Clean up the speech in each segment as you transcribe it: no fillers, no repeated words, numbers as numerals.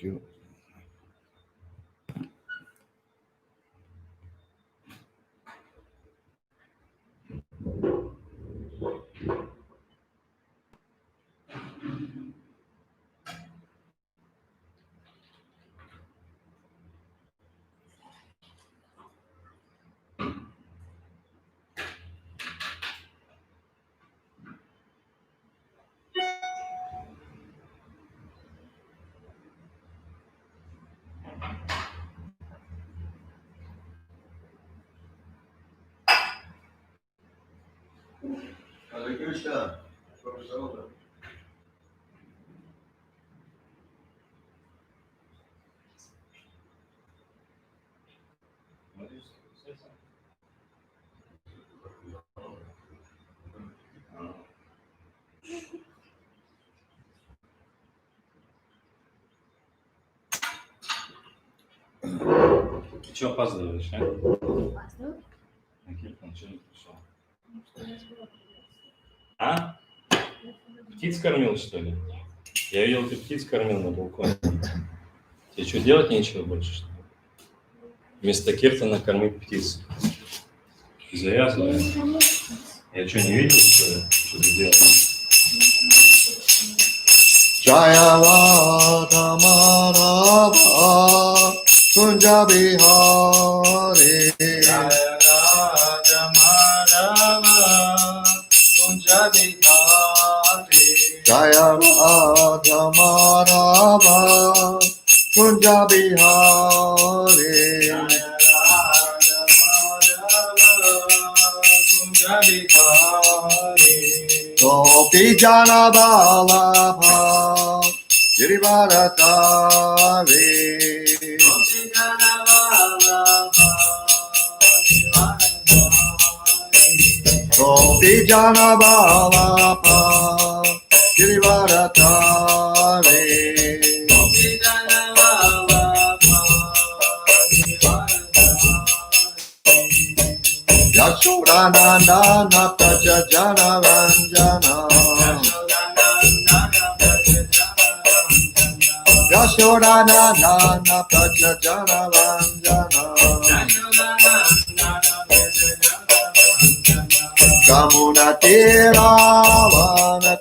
you. Hare Krishna. Ты что опаздываешь, а? Опаздываю? Никита, что не пришел? А? Птиц кормил, что ли? Я видел, ты птиц кормил на балконе. Тебе что, делать нечего больше, что ли? Вместо киртана кормить птиц. Завязывай. Я что, не видел, что ли? Что ты делаешь? Jaya Radha Madhava Kunja Bihari. Jaya Radha Madhava Kunja Bihari. Jaya Radha Madhava Kunja Bihari. Gopi Jana Vallabha Girivaratari. Gopi Jana Vallabha Girivaratari. Yashodanandana Prajajana Ranjana. Yashodanandana Prajajana Ranjana. Kamunati Ravanachare.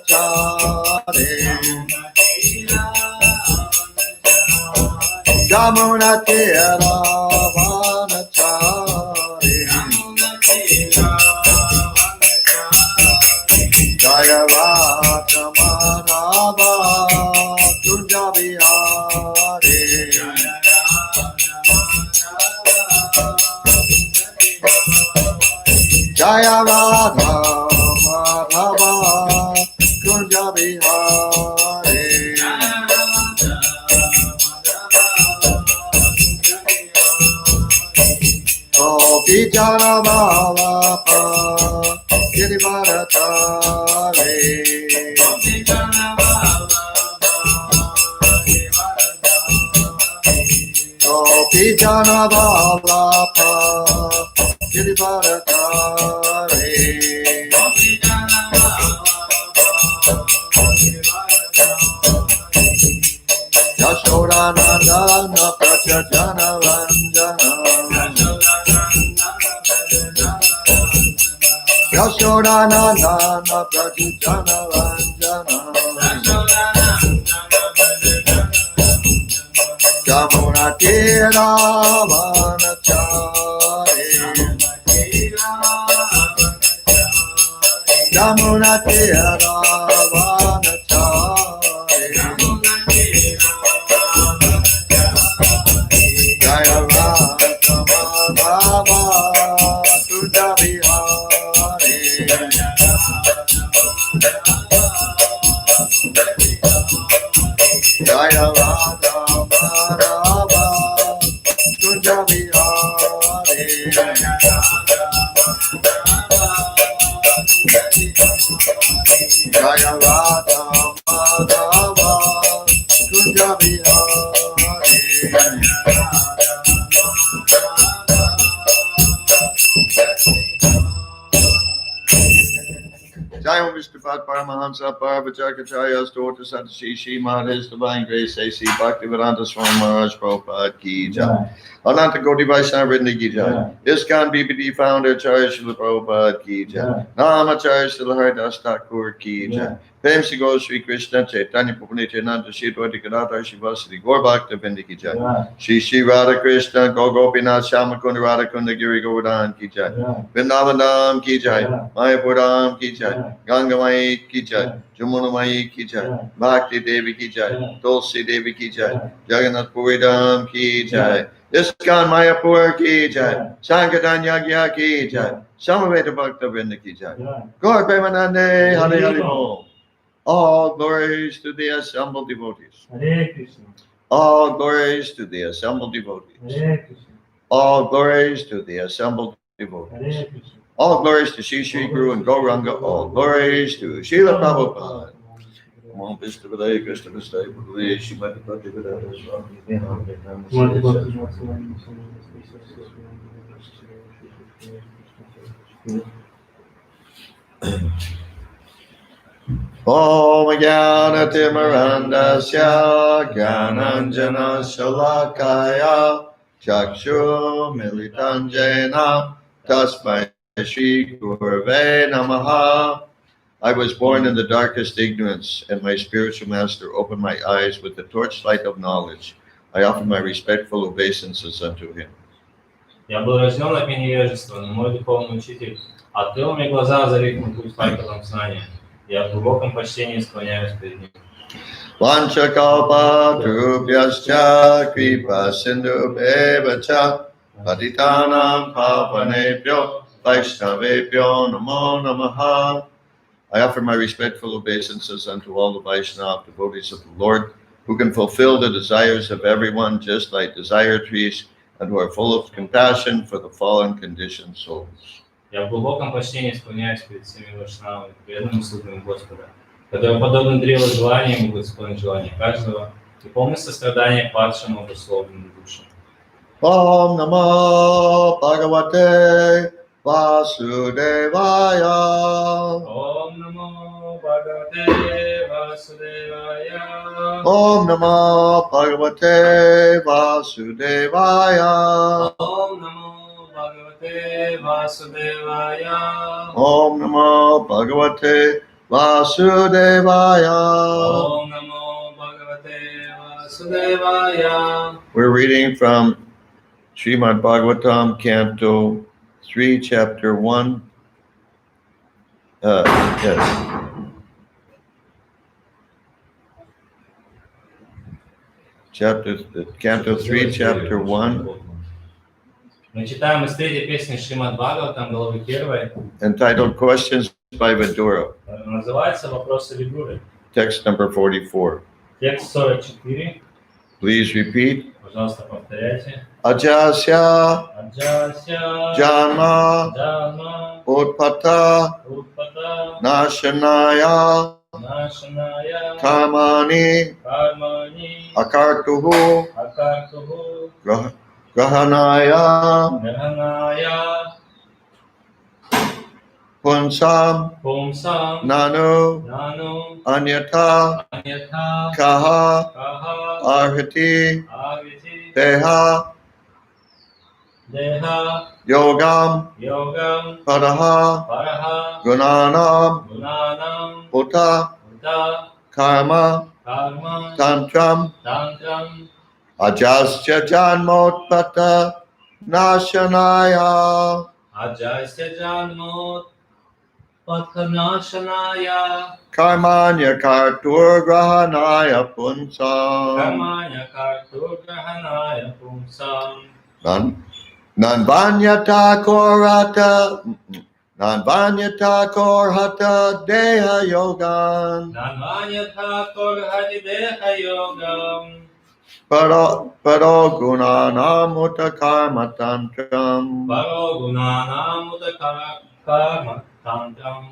Kamunati Ravanachare. Jaya Radha Madhava Kunja Bihari. Jaya Radha Madhava Kunja Bihari. Gopi Jana Vallabha Girivaratari. Gopi Jana Vallabha Girivaratari. Yashodanandana Prajajana Ranjana. Yashodanandana Prajajana Ranjana. Jamunati Ravanachari. Jamunati Ravanachari. Jaya Radha Madhava Kunja Bihari. Jaya Radha Madhava Kunja Bihari. Jaya Radha Madhava Kunja Bihari. Jai Vishnu Pad Paramahansa Parvacharkacharya Stota Satashi Srimad His Divine Grace A.C. Bhaktivedanta Swami Maharaj Prabhupada Ki Jai. Ananta Koti Vaishnava Vrinda Ki Jai. ISKCON BPD founder Acharya Srila Prabhupada Ki Jai. Namacharya Srila Haridas Thakur Ki Jai. Prem Se Gaur Shri Krishna Chaitanya Prabhu Nityananda Shri Advaita Gadadhar Shivasati Gaur Bhakta Vrinda Ki Jai. Shri Shri Radha Krishna Gaur Gopinath Shama Kunda Radha Kunda Giri Govardhan Ki Jai. Vrindavan Ki Jai. Mayapur Ki Jai. Ganga Mai Ki Jai. Jamuna Mai Ki Jai. Bhakti Devi Ki Jai. Tulsi Devi Ki Jai. Jagannath Puri Dham Ki Jai. ISKCON Mayapur Ki Jai. Sankirtan Yagya Ki Jai. Samaveta Bhakta Vrinda Ki Jai. Gaur Premanande Hare Hare Bol. All glories to the assembled devotees. Hare Krishna. All glories to the assembled devotees. Hare Krishna. All glories to the assembled devotees. Hare Krishna. All glories to Sri Sri Guru and Gauranga. All glories to Srila Prabhupada. Om Vishnu Padaya Krishna Vistaya Pudale Shrimati Bhaktivedanta Swami Om Jnanatimirandasya Jnananjana Shalakaya Chakshu Militanjena Tasmai Shri Gurave Namaha. I was born in the darkest ignorance, and my spiritual master opened my eyes with the torchlight of knowledge. I offer my respectful obeisances unto him. Я был рожден от невежества, но мой духовный учитель открыл мне глаза, озарив мой путь факелом знания. Я в глубоком почтении склоняюсь перед ним. Vanchakalpatarubhyascha kripa sindhubheva patitanam pavanebhyo vaishnavebhyo namo namaha. I offer my respectful obeisances unto all the Vaishnava devotees of the Lord, who can fulfill the desires of everyone just like desire trees, and who are full of compassion for the fallen conditioned souls. Я в глубоком почтении склоняюсь перед всеми вайшнавами, преданными слугами Господа, которые подобны древу желания могут исполнить желания каждого и полны сострадания к падшим обусловленным душам. Om Namo Bhagavate Vasudevaya. Om Namo Bhagavate Vasudevaya. Om Namo Bhagavate Vasudevaya. Om Namo Bhagavate Vasudevaya. Om Namo Bhagavate Vasudevaya. Om Namo Bhagavate Vasudevaya. We're reading from Srimad Bhagavatam, Canto 3, Chapter 1. Yes. Canto 3, Chapter 1. Мы читаем из третьей песни Шримад Бхагаватам, главы 1, Entitled Questions by Vidura. называется «Вопросы Видуры». Text number 44. Текст 44. Please repeat. Пожалуйста, повторяйте. Ajasya Аджася, Janma Джанма, Utpata Утпата, Nashanaya Нашаная, Karmani Кармани, Akartuhu Акартуху, Grahanaya Граная, Punsam Пумсам, Nanu Нану, Anyata Аньята, Kaha Каха, Arhati Авити, Peha Деха, Yogam Йогам, Padaha Параха, Gunanam Гунанам, Uta Ута, Karma Карма, Tantram Тантрам, Ajasya Janmotpata Nashanaya Аджася Джанмот, Патханашаная, Karmanya Kartur Grahanaya Punsam Карманя Картургаhaная Пумсам, Nanvanyata Korhata Deha Yogan Nanvanyatha Korhati Deha Yogam, Paro Gunanam Uta Karma Tantram Parogunanam Karma Tantram,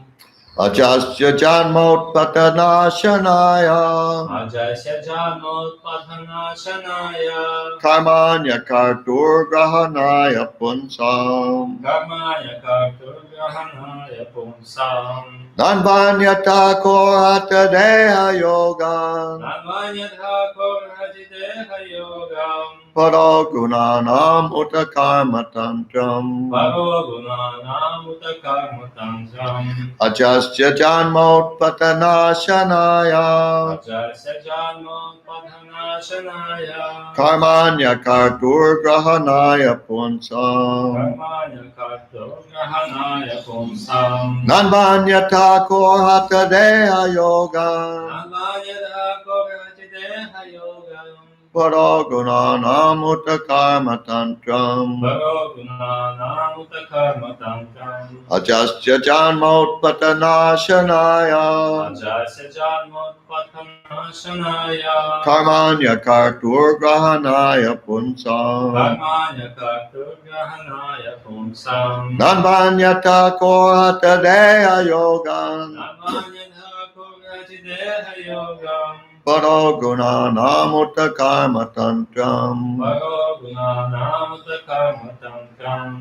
Ajasya Janmotpata Nashanaya Ajasya Janmot Pathanashanaya, Karmanya Kartur Grahanaya Punsam. Karmaya Karturgahanaya Pumsam. Nanvanyata korata deha yoga. Nanvanyatha korhati deha yogam. Paro gunanam uta karma tantram. Paro gunanam uta karma tantram. Ajasya janmot patanashanaya. Ajasya janma padhanashanaya. Karmanya kartur grahanaya punsam. Karmanya karto grahanaya pumsam. Nanvanyata korata deha yoga. Nanvanyatha korhati deha yogam. Paro gunanam uta karma tantram. Paro gunanam uta karma tantram. Ajasya janmot patanashanaya. Ajasya janma padhanashanaya. Karmanya kartur grahanaya punsam. Karmanya karto grahanaya pumsam. Nanvanyata korata deha yoga. Nanvanyatha korhati deha yogam. Paro gunanam uta karma tantram. Paro gunanam uta karma tantram.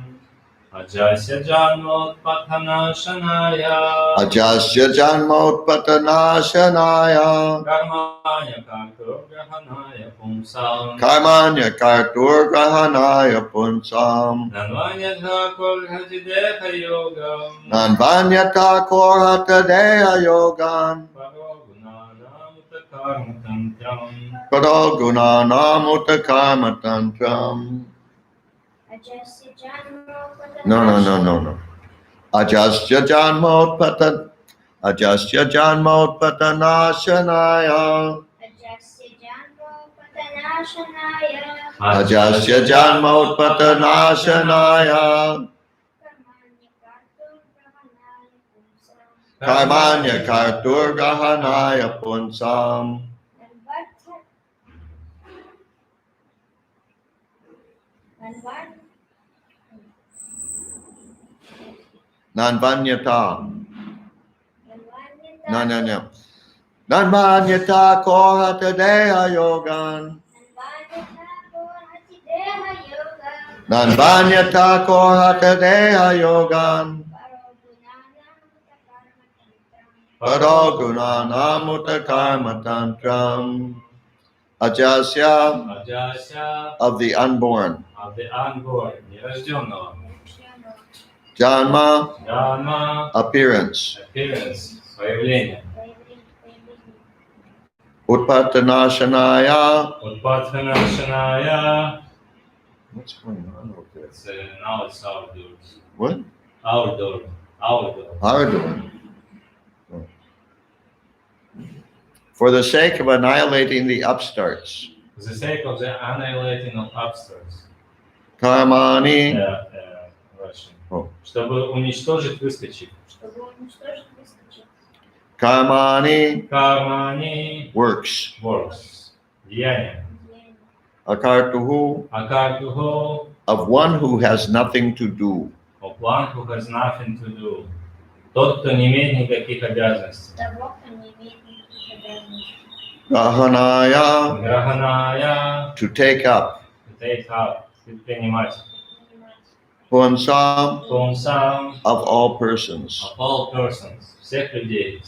Ajasya janma padhanashanaya. Ajasya janmot patanashanaya. Karmanya karto grahanaya pumsam. Karmanya kartur grahanaya punsam. Nanvanyatha korhati deha yogam. Nanvanyata korata deha yogan. Paro gunanam uta karma tantram. Paro gunanam uta karma tantram. No. Ajasya janmot patan. Ajasya janmot patanashanaya. Ajasya janmot patanashanaya. Karmanya kartur grahanaya punsam. Nanvanyata. No. Nanvanyata korata deha yogan. Nanvanyata korata deha yogan. Paro gunanam uta karma tantram. Ajasya Ajasya of the unborn. of the unborn, нерожденного. Janma Dharma, appearance. appearance, появление. Utpatanashanaya. Utpatanashanaya. What's going on over there? Now it's outdoors. What? Outdoor. Our door. For the sake of annihilating the upstarts. For the sake of the annihilating of upstarts. Karmani. Russian. Oh. Чтобы уничтожить выскочек. Karmani. Karmani. Works. Деяния. Akartuhu. Akartuho. Of one who has nothing to do. Of one who has nothing to do. Тот, кто не имеет никаких обязанностей. Grahanaya. Grahanaya. To take up. Предпринимать. Punsam. Of all persons. Всех людей.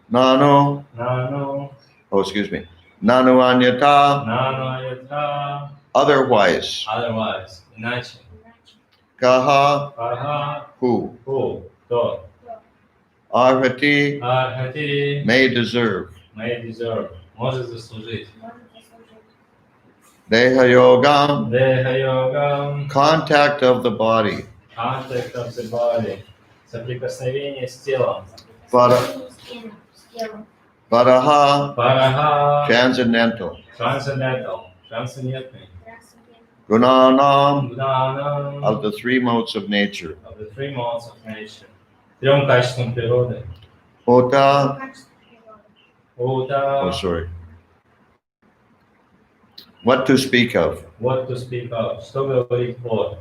Nano. Nanu anyata. Otherwise. Иначе. Kaha. Who. Кто. Arhati. May deserve. Может заслужить. Deha yogam. Contact of the body. Соприкосновение с телом. Paraha. Transcendental. Gunanam. Of the three modes of nature. Трем качествам природы. Ota. Ута. What to speak of? Что говорить о?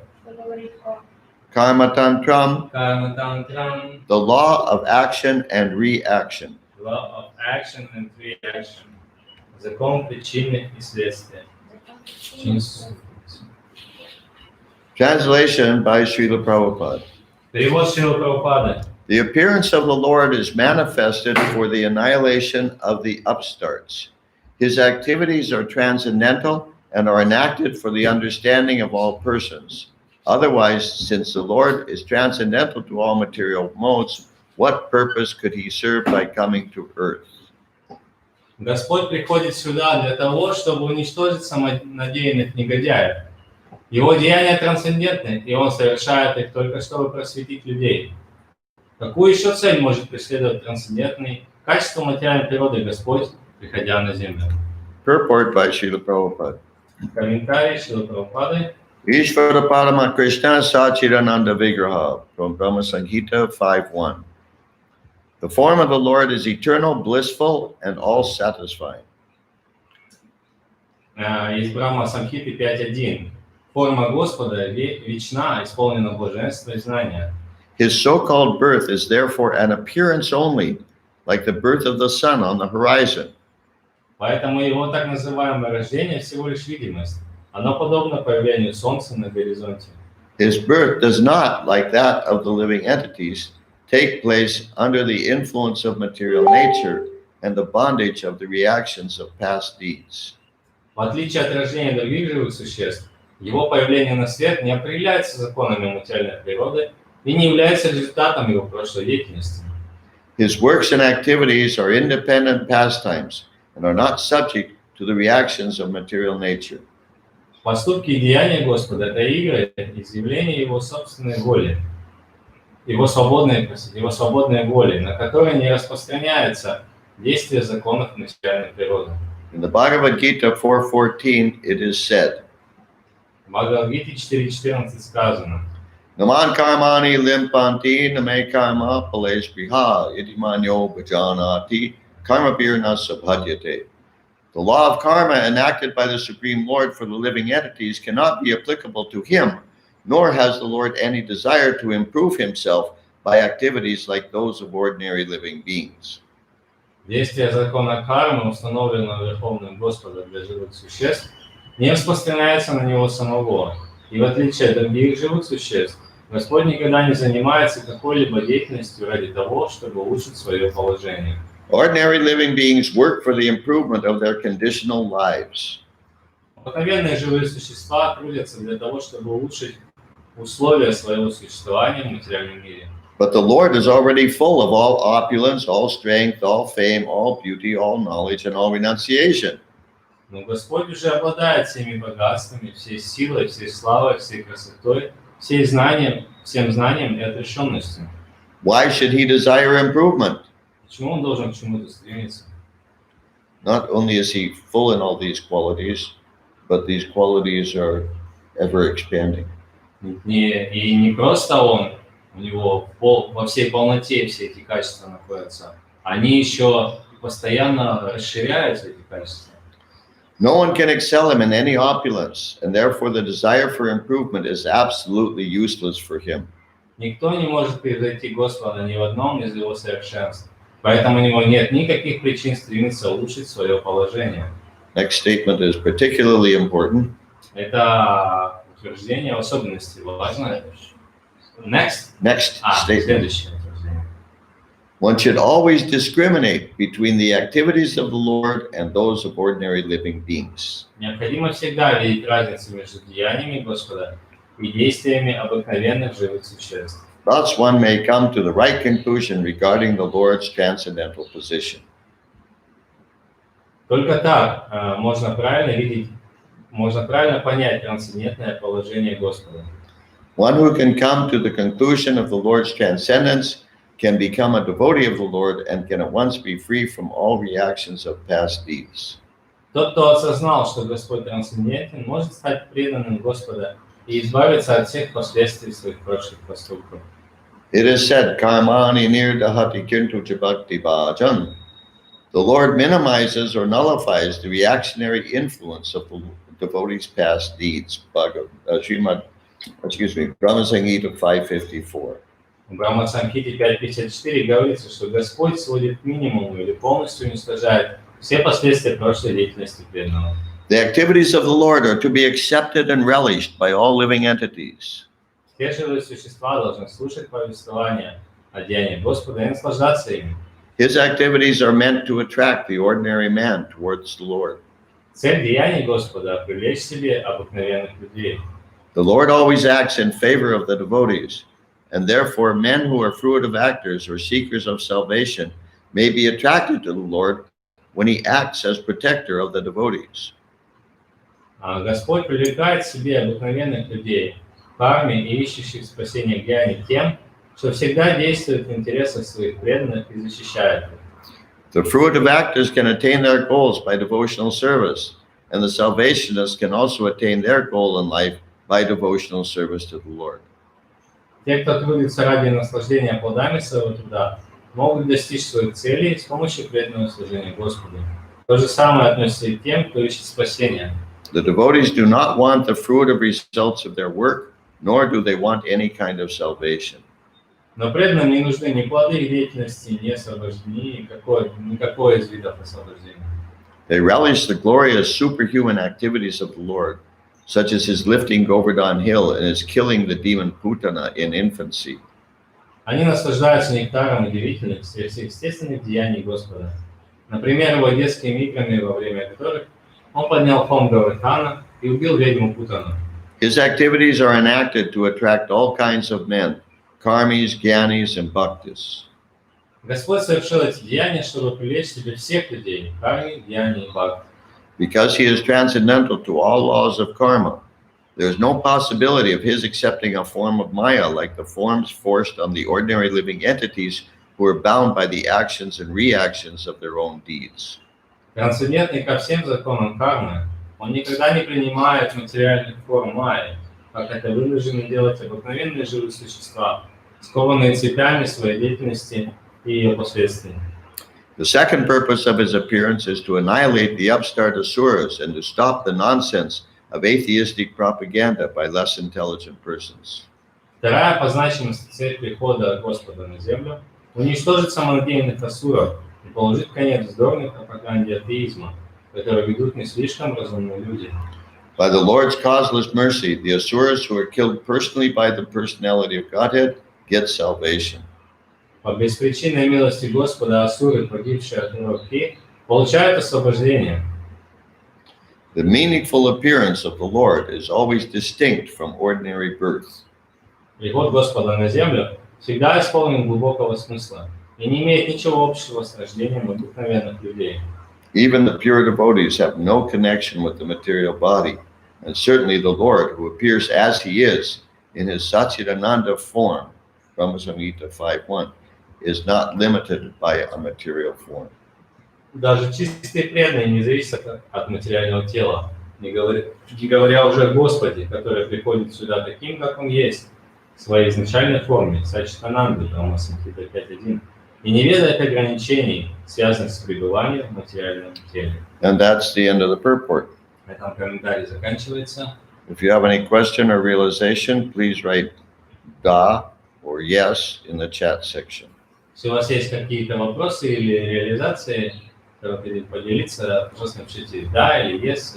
Karma tantram. The law of action and reaction. Закон причины и следствия. Translation by Srila Prabhupada. Перевод Шрилы Прабхупады. The appearance of the Lord is manifested for the annihilation of the upstarts. His activities are transcendental and are enacted for the understanding of all persons. Otherwise, since the Lord is transcendental to all material modes, what purpose could he serve by coming to earth? Господь приходит сюда для того, чтобы уничтожить самонадеянных негодяев. Его деяния трансцендентны, и Он совершает их только чтобы просветить людей. Какую еще цель может преследовать трансцендентный качество материальной природы Господь, приходя на землю? Purport by Srila Prabhupada. Комментарий Шрилы Прабхупады. Ishvara Parama Krishna Sachidananda Vigraha from Brahma Samhita 5.1. The form of the Lord is eternal, blissful, and all-satisfying. Из Брахма Самхиты 5.1. Форма Господа вечна, исполнена блаженства и знания. His so-called birth is therefore an appearance only, like the birth of the sun on the horizon. Поэтому его так называемое рождение всего лишь видимость. Оно подобно появлению солнца на горизонте. His birth does not, like that of the living entities, take place under the influence of material nature and the bondage of the reactions of past deeds. В отличие от рождения других живых существ, его появление на свет не определяется законами материальной природы и не является результатом его прошлой деятельности. His works and activities are independent pastimes and are not subject to the reactions of material nature. Поступки и деяния Господа – это игры, изъявления его собственной воли, его свободной воли, на которые не распространяется действие законов материальной природы. In the Bhagavad Gita 4.14, it is said, В Бхагавад-гите 4.14 сказано: Naman karmani limpanti name karma palesh biha itimanyo bhajanati karma birna sabhadyate. The law of karma enacted by the Supreme Lord for the living entities cannot be applicable to him, nor has the Lord any desire to improve himself by activities like those of ordinary living beings. Действие закона кармы, установленного Верховным Господом для живых существ, не распространяется на него самого, и в отличие от других живых существ, Господь никогда не занимается какой-либо деятельностью ради того, чтобы улучшить свое положение. Ordinary living beings work for the improvement of their conditional lives. Обыкновенные живые существа трудятся для того, чтобы улучшить условия своего существования в материальном мире. But the Lord is already full of all opulence, all strength, all fame, all beauty, all knowledge, and all renunciation. Но Господь уже обладает всеми богатствами, всей силой, всей славой, всей красотой, всем знанием и отрешенностью. Why should he desire improvement? Почему он должен к чему-то стремиться? Not only is he full in all these qualities, but these qualities are ever expanding. Не просто у него во всей полноте все эти качества находятся, они еще постоянно расширяются, эти качества. No one can excel him in any opulence, and therefore the desire for improvement is absolutely useless for him. Никто не может превзойти Господа ни в одном из его совершенств, поэтому у него нет никаких причин стремиться улучшить свое положение. Next statement is particularly important. Это утверждение в особенности важное. Next statement. Следующее утверждение. One should always discriminate between the activities of the Lord and those of ordinary living beings. Необходимо всегда видеть разницу между деяниями Господа и действиями обыкновенных живых существ. Thus one may come to the right conclusion regarding the Lord's transcendental position. Только так можно правильно понять трансцендентное положение Господа. One who can come to the conclusion of the Lord's transcendence can become a devotee of the Lord and can at once be free from all reactions of past deeds. Тот, кто осознал, что Господь трансцендентен, может стать преданным Господа и избавиться от всех последствий своих прошлых поступков. It is said, Karmani nirdahati kintu bhakti bhajan. The Lord minimizes or nullifies the reactionary influence of the devotee's past deeds. Srimad, Brahma Samhita 5.54. В Брахма Самхите 5.54 говорится, что Господь сводит к минимуму или полностью уничтожает все последствия прошлой деятельности преданного. The activities of the Lord are to be accepted and relished by all living entities. Все живые существа должны слушать повествования одеяния Господа и наслаждаться ими. His activities are meant to attract the ordinary man towards the Lord. Цель деяний Господа – привлечь к себе обыкновенных людей. The Lord always acts in favor of the devotees, and therefore men who are fruitive actors or seekers of salvation may be attracted to the Lord when he acts as protector of the devotees. Господь привлекает к себе обыкновенных людей, карме и ищущих спасения деяний тем, что всегда действует в интересах своих преданных и защищает их. The fruitive actors can attain their goals by devotional service, and the salvationists can also attain their goal in life by devotional service to the Lord. Те, кто трудится ради наслаждения плодами своего труда, могут достичь своих целей с помощью преданного служения Господу. То же самое относится и к тем, кто ищет спасения. The devotees do not want the fruitive results of their work, nor do they want any kind of salvation. Но преданным не нужны ни плоды их деятельности, ни освобождение, никакое из видов освобождения. They relish the glorious superhuman activities of the Lord, such as his lifting Govardhan Hill and his killing the demon Putana in infancy. Они наслаждаются нектаром удивительных сверхъестественных деяний Господа. Например, его детскими играми, во время которых он поднял холм Говардхана и убил ведьму Путану. His activities are enacted to attract all kinds of men, karmis, gyanis, and bhaktis. Господь совершил эти деяния, чтобы привлечь к себе всех людей, карми, гьяни и бхакти. Because he is transcendental to all laws of karma, there is no possibility of his accepting a form of Maya like the forms forced on the ordinary living entities who are bound by the actions and reactions of their own deeds. Трансцендентный ко всем законам кармы, он никогда не принимает материальных форм майи, как это вынуждены делать обыкновенные живые существа, скованные цепями своей деятельности и ее последствий. The second purpose of his appearance is to annihilate the upstart asuras and to stop the nonsense of atheistic propaganda by less intelligent persons. Вторая по значимости цель прихода Господа на землю – уничтожить самонадеянных асуров и положить конец вздорной пропаганде атеизма, которые ведут не слишком разумные люди. By the Lord's causeless mercy, the asuras who are killed personally by the personality of Godhead get salvation. По беспричинной милости Господа асуры, погибшие от Рухи, получают освобождение. The meaningful appearance of the Lord is always distinct from ordinary birth. Приход Господа на землю всегда исполнен глубокого смысла и не имеет ничего общего с рождением обыкновенных людей. Even the pure devotees have no connection with the material body, and certainly the Lord, who appears as he is in his Satchidananda form, Brahma Samhita 5.1, is not limited by a material form. Даже чистые преданные не зависят от материального тела, не говоря уже о Господе, который приходит сюда таким, как он есть, в своей изначальной форме, Сачитананды, Брахма Самхита 5.1, и не ведает ограничений, связанных с пребыванием в материальном теле. And that's the end of the purport. На этом комментарий заканчивается. If you have any question or realization, please write da or yes in the chat section. Если у вас есть какие-то вопросы или реализации, хотите поделиться, пожалуйста, напишите «да» или «yes»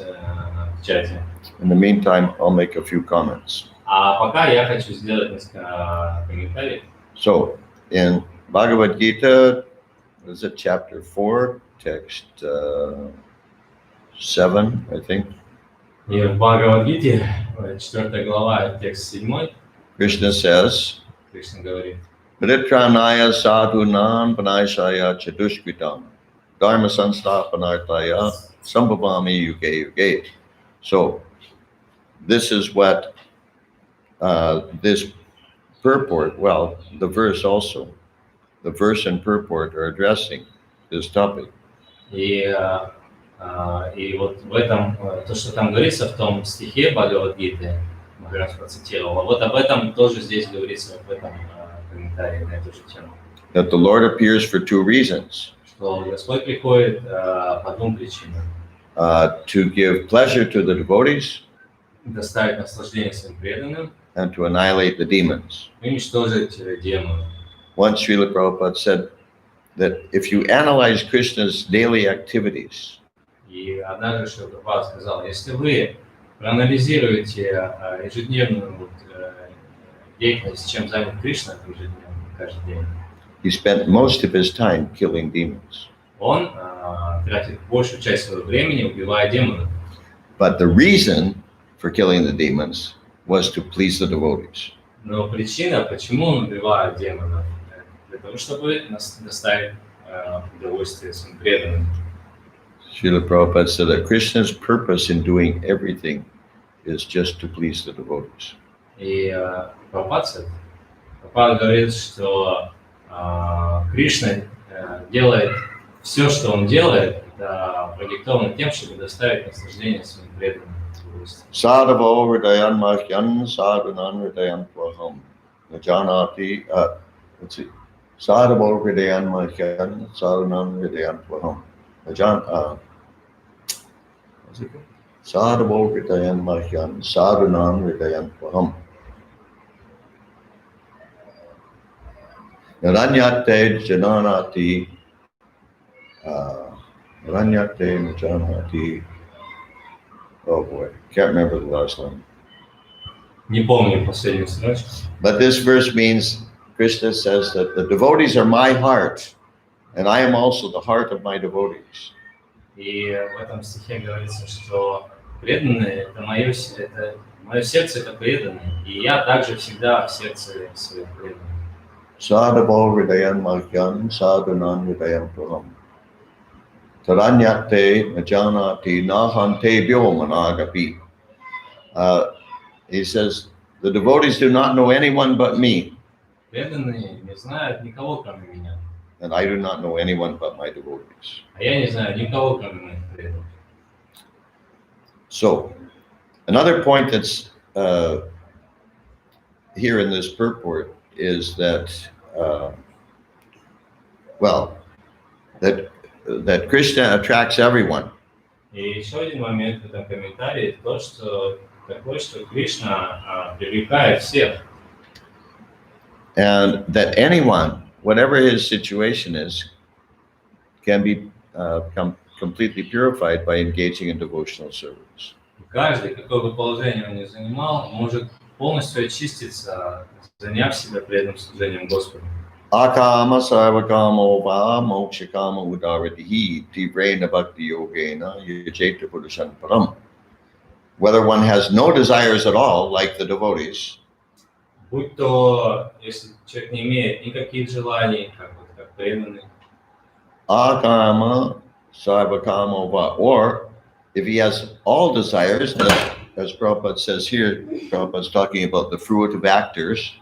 в чате. In the meantime, I'll make a few comments. А пока я хочу сделать несколько комментариев. So, in Bhagavad Gita, is it chapter 4, text 7, I think? И в Бхагавад-гите, 4 глава, текст 7, Krishna says, Кришна говорит: Pritranaya sadhunam panayashaya chadushkritam dharma sansthapanartaya sambhavami yuge yuge. So, this is what this purport, well, the verse also, the verse and purport are addressing this topic. И вот в этом, то, что там говорится в том стихе Бхагавад-гиты, Махарадж процитировал, вот об этом тоже здесь говорится в этом комментарии на эту же тему. That the Lord appears for two reasons. Что Господь приходит по двум причинам. To give pleasure to the devotees Доставить наслаждение своим преданным and to annihilate the demons. и уничтожить демонов. Once Srila Prabhupada said that if you analyze Krishna's daily activities, И однажды Шрила Прабхупада сказал, если вы проанализируете ежедневную деятельность, чем занят Кришна ежедневно, каждый день, he spent most of his time killing demons. Он тратит большую часть своего времени, убивая демонов. But the reason for killing the demons was to please the devotees. Но причина, почему он убивает демонов, для того, чтобы доставить удовольствие своим преданным. Srila Prabhupada said that Krishna's purpose in doing everything is just to please the devotees. И Прабхупада говорит, что Кришна делает все, что он делает, это продиктовано тем, чтобы доставить наслаждение своим преданным. Sadhavo hridayan mahyan sadhanan hridayan tvaham najanati let's see. Sadhavo hridayan mahyan sadhanan hridayan tvaham what's it called? Sadhavo hridayan mahyan sadhanan hridayan tvaham Naranyate jananati Naranyate najanati. Oh boy, can't remember the last line. Не помню последнюю строчку. But this verse means Krishna says that the devotees are my heart, and I am also the heart of my devotees. И в этом стихе говорится, что преданные это мое сердце это преданные, и я также всегда в сердце своих преданных. Sadhavo hridayan mahyan sadhanan hridayan tvaham Taranyate najanati nahante vyomanagapi. He says, the devotees do not know anyone but me, Преданные не знают никого, кроме меня. and I do not know anyone but my devotees. А я не знаю никого, кроме моих преданных. So, another point that's here in this purport is that, that Krishna attracts everyone. И еще один момент в этом комментарии то, что такой, что Кришна привлекает всех. And that anyone, whatever his situation is, can be completely purified by engaging in devotional service. Каждый, какое бы положение он ни занимал, может полностью очиститься, заняв себя преданным служением Господу. Akama sarvakamo va mokshakama udaratihi tivrena bhakti yogena yajeta purushan param. Whether one has no desires at all, like the devotees, Будь то, если человек не имеет никаких желаний, как преданный, akama sarvakamo va, or if he has all desires, as Prabhupada says here, Prabhupada's talking about the fruitive actors,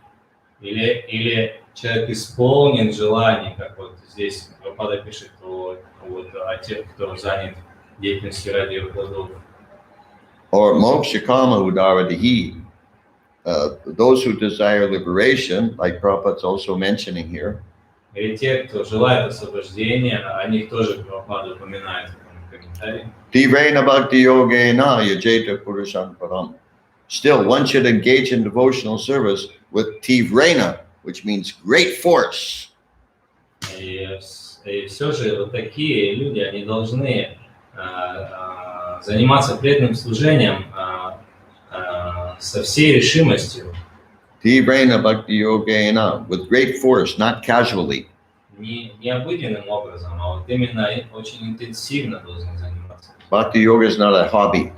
или человек исполнен желаний, как вот здесь Прабхупада пишет о тех, кто занят деятельностью ради его плодов. or mokshakama udaratihi, those who desire liberation, like Prabhupada's also mentioning here, Или те, кто желает освобождения, о них тоже Прабхупада упоминает в этом комментарии. tivrena bhakti yogena yajeta purushan param. Still, one should engage in devotional service with tivrena, which means great force. И все же вот такие люди, они должны заниматься преданным служением со всей решимостью. Tivrena bhakti yogena, with great force, not casually. Не обыденным образом, а вот именно очень интенсивно должны заниматься. Bhakti yoga is not a hobby.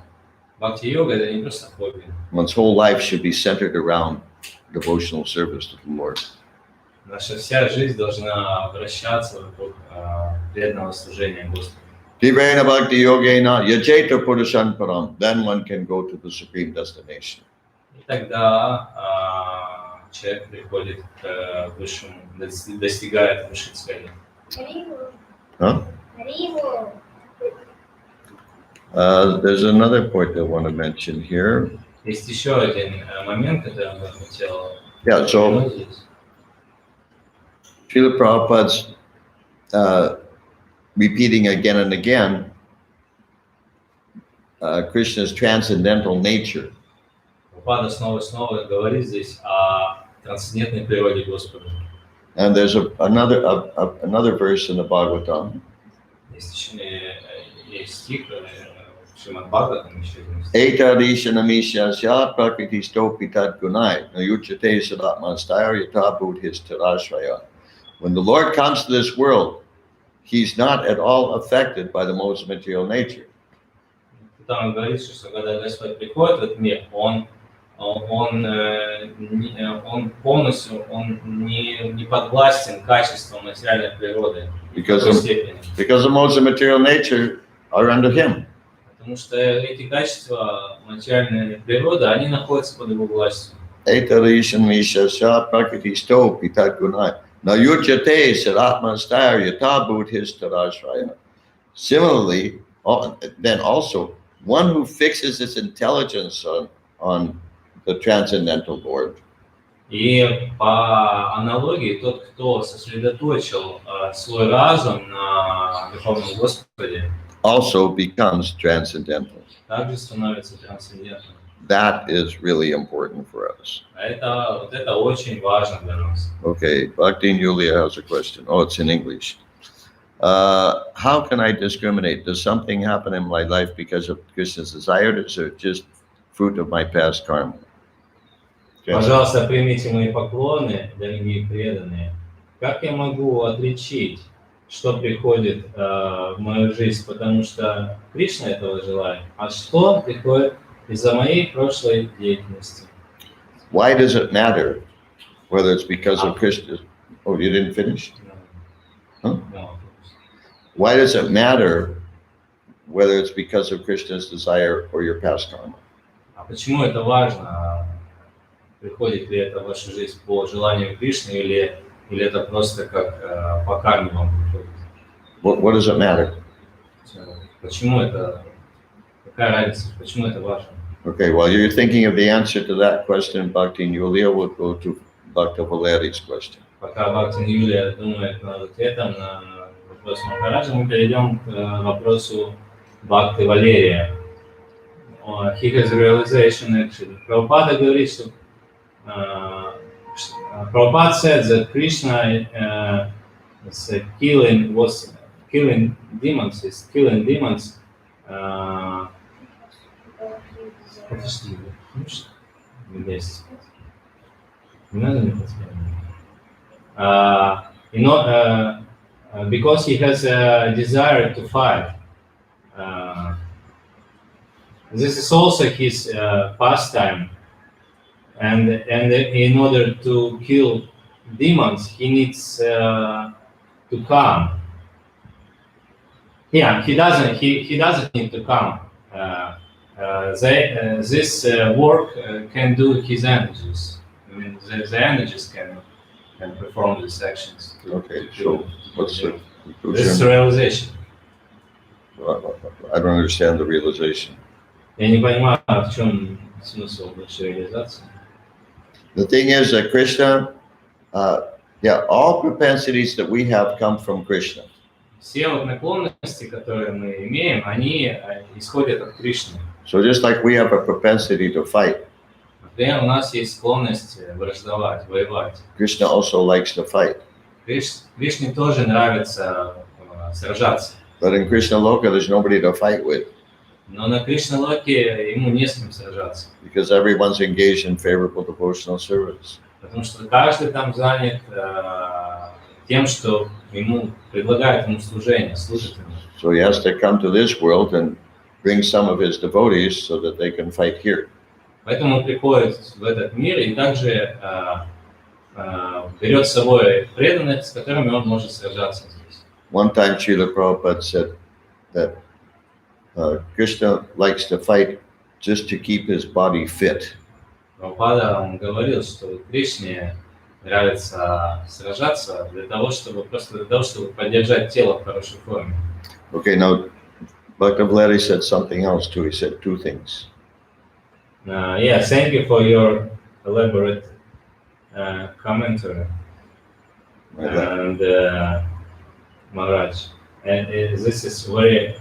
Бхакти-йога это не просто хобби. One's whole life should be centered around devotional service to the Lord. Наша вся жизнь должна вращаться вокруг преданного служения Господу. Tivrena bhakti yogena yajeta purushan param. Then one can go to the supreme destination. И тогда человек приходит к высшему, достигает высшей цели. Huh? There's another point I want to mention here. Есть еще один момент, который я хотел Yeah, so здесь. Srila Prabhupada's repeating again and again Krishna's transcendental nature. Прабхупада снова и снова говорит здесь о трансцендентной природе Господа. And there's another verse in the Bhagavatam. Есть стих в Srimad Bhagavatam еще один стих. Etadishanamishasya prakritistopi tad gunai nayuchate sadatmanstaya yatabhut his tarashraya When the Lord comes to this world, he's not at all affected by the modes of material nature. Там говорится, что когда Господь приходит в этот мир, он полностью не подвластен качествам материальной природы. Because the modes of material nature are under him. Потому что эти качества материальной природы, они находятся под его властью. Similarly, then also, one who fixes his intelligence on the transcendental Lord. И по аналогии, тот, кто сосредоточил свой разум на Верховном Господе, also becomes transcendental. также становится трансцендентным. That is really important for us. Это очень важно для нас. Okay, Bhakti and Yulia has a question. Oh, it's in English. How can I discriminate? Does something happen in my life because of Krishna's desire, or is it just fruit of my past karma? Пожалуйста, примите мои поклоны, дорогие преданные. Как я могу отличить, что приходит в мою жизнь, потому что Кришна этого желает, а что приходит из-за моей прошлой деятельности? Why does it matter whether it's because of Krishna? Oh, you didn't finish? Huh? No. Why does it matter whether it's because of Krishna's desire or your past karma? А почему это важно? Приходит ли это в вашу жизнь по желанию Кришны или это просто как по карме вам приходит? What does it matter? Почему это? Какая разница? Почему это важно? Okay, while you're thinking of the answer to that question, Bhakti and Yulia will go to Bhakta Valeri's question. Пока Бхакти Юлия думает над ответом на вопрос Махараджа, мы перейдем к вопросу Бхакти Валерия. He has realization actually. Prabhupada говорит, что Prabhupada said that Krishna was killing demons. Because he has a desire to fight. This is also his pastime. And in order to kill demons, he needs to calm. Yeah, he doesn't need to calm. This work can do his energies. I mean, the energies can perform these actions. Okay, so what's the conclusion? This is realization. I don't understand the realization. Я не понимаю, в чем смысл большой реализации. The thing is that Krishna, all propensities that we have come from Krishna. Все вот наклонности, которые мы имеем, они исходят от Кришны. So just like we have a propensity to fight, Например, у нас есть склонность враждовать, воевать. Krishna also likes to fight. Кришне тоже нравится сражаться. But in Krishna Loka, there's nobody to fight with. Но на Кришна-локе ему не с кем сражаться. Because everyone's engaged in favorable devotional service. Потому что каждый там занят тем, что ему предлагают ему служение, служит ему. So he has to come to this world and bring some of his devotees so that they can fight here. Поэтому он приходит в этот мир и также берет с собой преданных, с которыми он может сражаться здесь. One time Srila Prabhupada said that Krishna likes to fight just to keep his body fit. Прабхупада он говорил, что Кришне нравится сражаться для того, чтобы поддержать тело в хорошей форме. Okay, now Bhakta Valeri said something else too. He said two things. Yeah, thank you for your elaborate commentary. And Maharaj, and this is very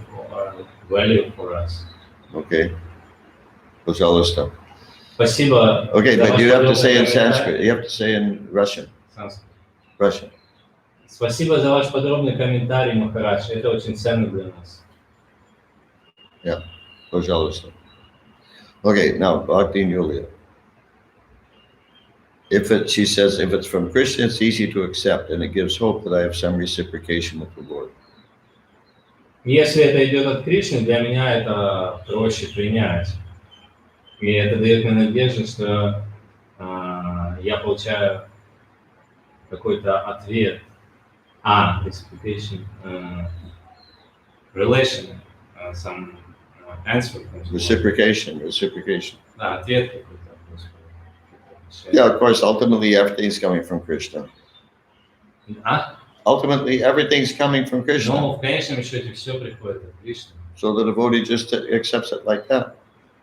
valuable for us. Okay. Пожалуйста. Спасибо. Okay, but you have to say in Sanskrit. You have to say in Russian. Russian. Спасибо за ваш подробный комментарий, Махарадж. Это очень ценно для нас. Yeah. Пожалуйста. Okay, now Bhakti and Yulia. She says, if it's from Krishna, it's easy to accept, and it gives hope that I have some reciprocation with the Lord. Если это идет от Кришны, для меня это проще принять. И это дает мне надежду, что я получаю какой-то ответ, reciprocation, relation, some answer. Reciprocation. Да, ответ какой-то. Yeah, of course, ultimately everything's coming from Krishna. Ultimately, everything's coming from Krishna. Но в конечном счете все приходит от Кришны. So the devotee just accepts it like that.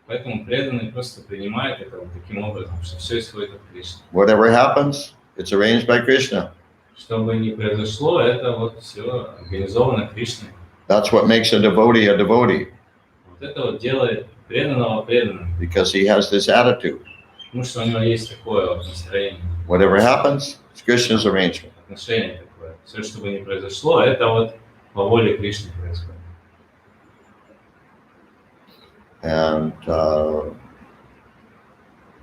Поэтому преданный просто принимает это вот таким образом, что все исходит от Кришны. Whatever happens, it's arranged by Krishna. Что бы ни произошло, это вот все организовано Кришной. That's what makes a devotee. Вот это вот делает преданного преданным. Because he has this attitude. Потому что у него есть такое вот настроение. Whatever happens, it's Krishna's arrangement. Отношение такое. Все, что бы ни произошло, это вот по воле Кришны происходит. And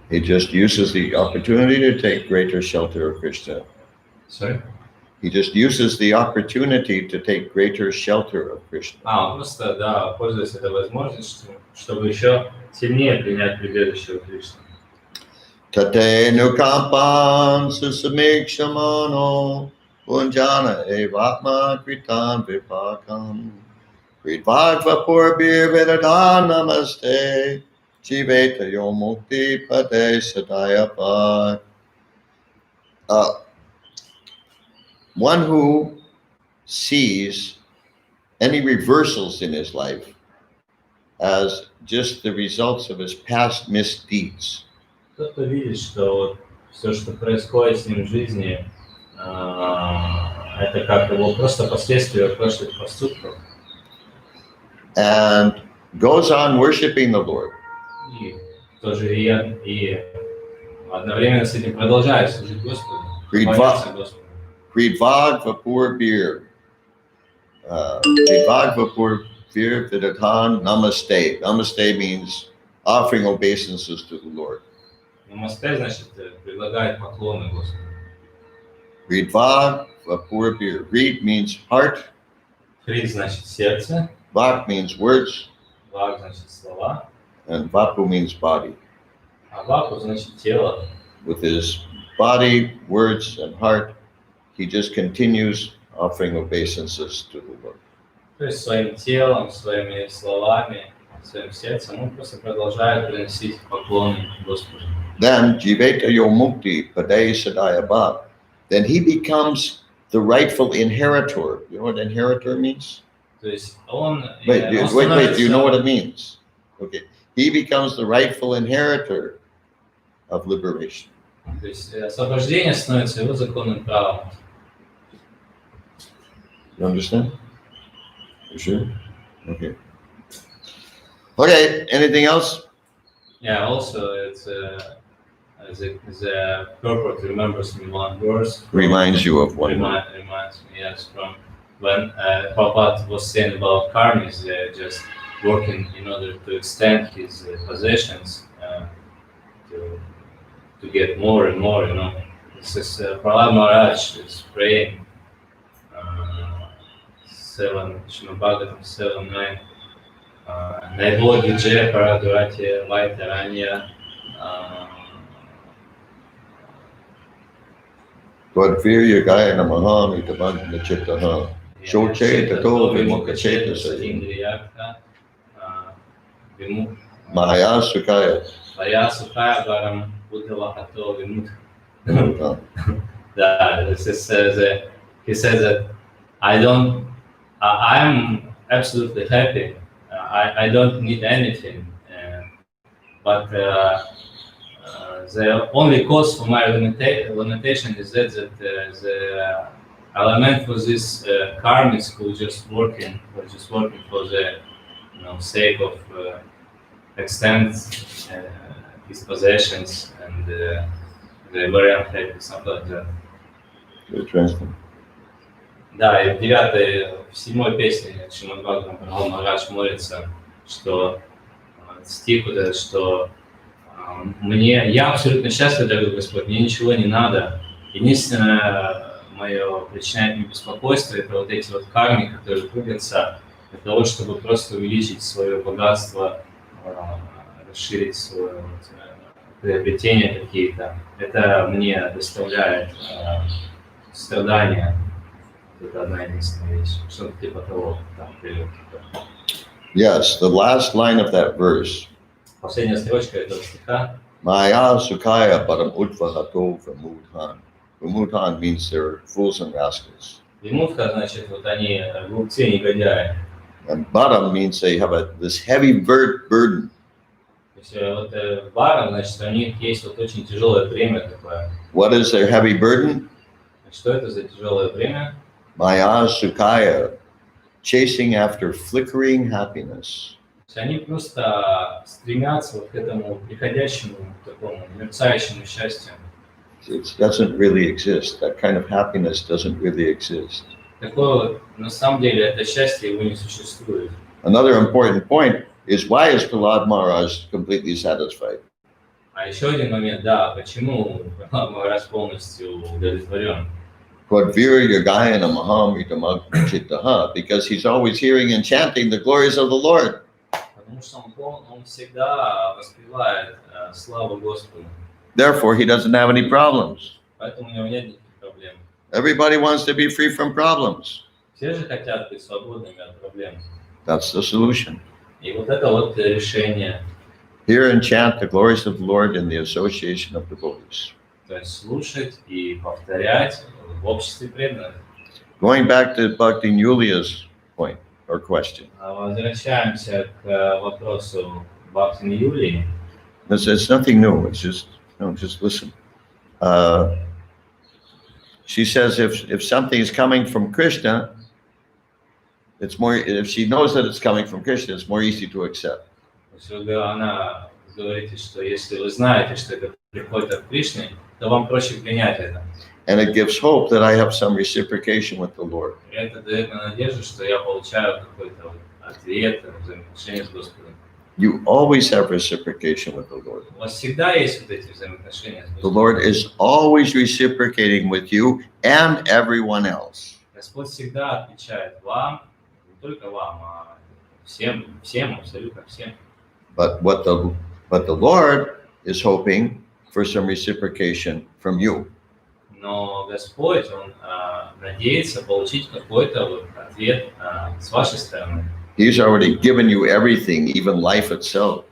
he just uses the opportunity to take greater shelter of Krishna. Sorry? He just uses the opportunity to take greater shelter of Krishna. Он просто, да, пользуется этой возможностью, чтобы еще сильнее принять прибежище у Кришны. Tate nukampan susamikshamano unjana evatma kritan vipakam kridvagva purbir vedadan namaste jiveta yomukti pade sadayapa. One who sees any reversals in his life as just the results of his past misdeeds. Кто-то видит, что вот все, что происходит с ним в жизни, это как его просто последствия прошлых поступков. And goes on worshiping the Lord. И тоже и одновременно с этим продолжает служить Господу. Молиться Господу. Kridvag vapur bir. Kridvag vapur bir vidadhan namaste. Namaste means offering obeisances to the Lord. Намасте значит предлагает поклоны Господу. Kridvag vapur bir. Read means heart. Крид значит сердце. Vak means words. Вак значит слова. And vapu means body. А ваку значит тело. With his body, words, and heart, he just continues offering obeisances to the Lord. То есть своим телом, своими словами, своим сердцем он просто продолжает приносить поклоны Господу. Then, Jiveta Yomukti Pade Sadayabha. Then he becomes the rightful inheritor. You know what inheritor means? То есть он... Wait, do you know what it means? Okay. He becomes the rightful inheritor of liberation. То есть освобождение становится его законным правом. You understand? You sure? Okay. Okay, anything else? Yeah, also it's the purport remembers me one verse. Reminds you of one. Reminds me, yes, from when Prabhupada was saying about karmis, just working in order to extend his possessions to get more and more, you know. This is Prahlad Maharaj is praying 7, Srimad Bhagavatam 7:9. Naibodhi Jaya Paradurati Vaitaranya. Twadvirya Gaya Namaha Mitabhagna Chittaha Shoche Tato Vimukha Chetasa Maya Sukaya. Maya Sukaya Varam Buddha Hato Vimukha. He says that I am absolutely happy. I don't need anything, but the only cause for my limitation is that the element for this karmics who just working for the sake of extend his possessions, and they're very unhappy, something like that. Interesting. Да, и в 7-й песне Шримад Бхагаватам Праhlad Maharaj молится, что стих вот этот, что Я абсолютно счастлив, дорогой Господь, мне ничего не надо. Единственное мое причиняет мне беспокойство, это вот эти вот кармы, которые крутятся для того, чтобы просто увеличить свое богатство, расширить свое приобретения какие-то. Это мне доставляет страдания. Это одна единственная вещь. Что-то типа того. Там, Yes, the last line of that verse. Последняя строчка этого стиха. Maya sukaya param utvahato vimudhan. Vimudhan means they're fools and rascals. Вимудха, значит, вот они глупцы, негодяи. And bharam means they have this heavy burden. То есть вот барам, значит, у них есть вот очень тяжелое бремя такое. What is their heavy burden? Что это за тяжелое бремя? Maya sukaya, chasing after flickering happiness. То есть они просто стремятся вот к этому приходящему, такому мерцающему счастью. It doesn't really exist. That kind of happiness doesn't really exist. Такое, на самом деле, это счастье его не существует. Another important point is why is Prahlad Maharaj completely satisfied? А еще один момент, да, почему Махарадж полностью удовлетворен? Kwadvira Yagayana Mahamritamagchittaha, because he's always hearing and chanting the glories of the Lord. Потому что он всегда воспевает славу Господу. Therefore, he doesn't have any problems. Поэтому у него нет никаких проблем. Everybody wants to be free from problems. Все же хотят быть свободными от проблем. That's the solution. И вот это вот решение. Hear and chant the glories of the Lord in the association of devotees. То есть слушать и повторять в обществе преданных. Going back to Bhakti Yulia's point or question. Возвращаемся к вопросу Бхактини Юлии. It's nothing new. It's just listen. She says if something is coming from Krishna, it's more. If she knows that it's coming from Krishna, it's more easy to accept. Она говорит, что если вы знаете, что это приходит от Кришны, то вам проще принять это. And it gives hope that I have some reciprocation with the Lord. Это дает мне надежду, что я получаю какой-то ответ, взаимоотношения с Господом. You always have reciprocation with the Lord. У вас всегда есть вот эти взаимоотношения с The Господом. Lord is always reciprocating with you and everyone else. Господь всегда отвечает вам, не только вам, а всем, абсолютно всем. But the Lord is hoping for some reciprocation from you. Но Господь, Он надеется получить какой-то вот ответ с вашей стороны. He's already given you everything, even life itself.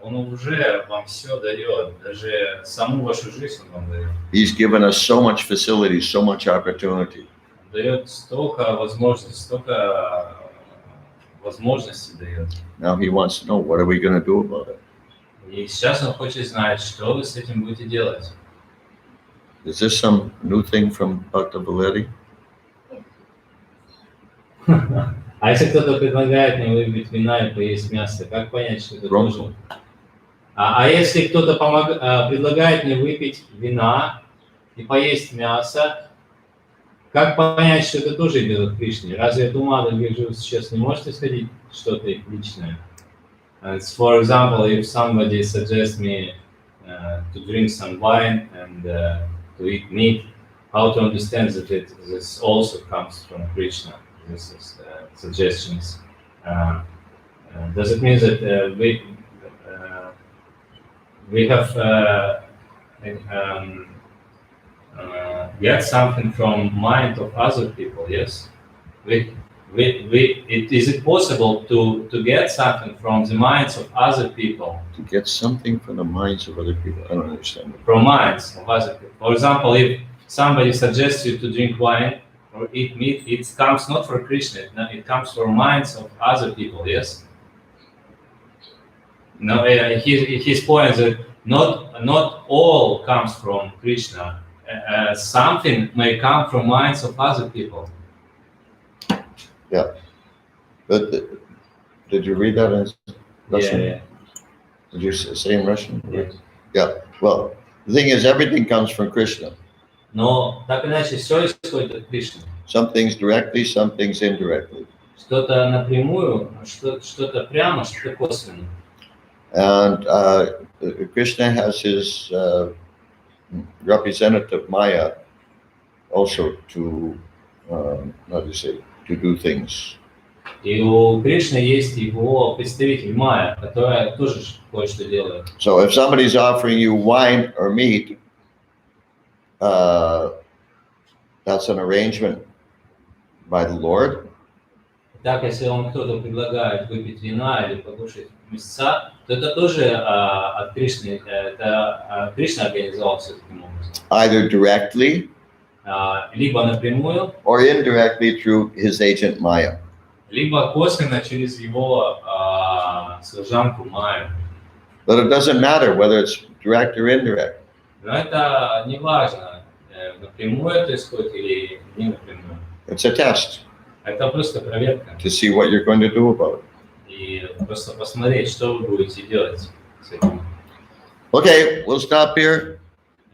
Он уже вам все дает, даже саму вашу жизнь Он вам дает. He's given us so much facility, so much opportunity. Он дает столько возможностей дает. Now he wants to know, what are we going to do about it? И сейчас Он хочет знать, что вы с этим будете делать. Is this some new thing from Bhakta Valeti? А если кто-то предлагает мне выпить вина и поесть мясо, как понять, что это тоже? А если кто-то предлагает мне выпить вина и поесть мясо, как понять, что это тоже идет от Кришны? Разве от ума других живых существ не может исходить что-то личное? For example, if somebody suggests me to drink some wine and to eat meat, how to understand that this also comes from Krishna? This is suggestions. Does it mean that we have get something from mind of other people? Yes. Is it possible to get something from the minds of other people? To get something from the minds of other people? I don't understand. From minds of other people. For example, if somebody suggests you to drink wine or eat meat, it comes not from Krishna, it comes from minds of other people, yes? No, his point is that not all comes from Krishna. Something may come from minds of other people. Yeah. But did you read that in Russian? Yeah. Did you say in Russian? Yeah. Yeah. Well, the thing is, everything comes from Krishna. Но так иначе все исходит от Кришны. Some things directly, some things indirectly. Что-то напрямую, что-то прямо, что-то косвенно. And Krishna has his representative Maya also to, how do you say, to do things. И у Кришны есть его представитель Майя, которая тоже кое-что делает. So if somebody's offering you wine or meat, that's an arrangement by the Lord. Так, если вам кто-то предлагает выпить вина или покушать мясца, то это тоже от Кришны, это Кришна организовал все таким образом. Either directly Либо напрямую, or indirectly through his agent Maya. либо косвенно через его служанку Майю. But it doesn't matter whether it's direct or indirect. Но это не важно, напрямую это исходит или не напрямую. It's a test Это просто проверка. to see what you're going to do about it. И просто посмотреть, что вы будете делать с этим. Okay, we'll stop here.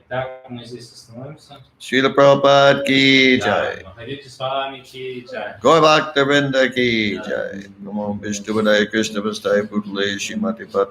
Итак, мы здесь остановимся. Srila Prabhupada ki Да, jai. находите с вами ки джай. Gaur Bhakta Vrinda ki jai. Namo Vishnu Padaya Krishna Vastai Putale Shrimati Pat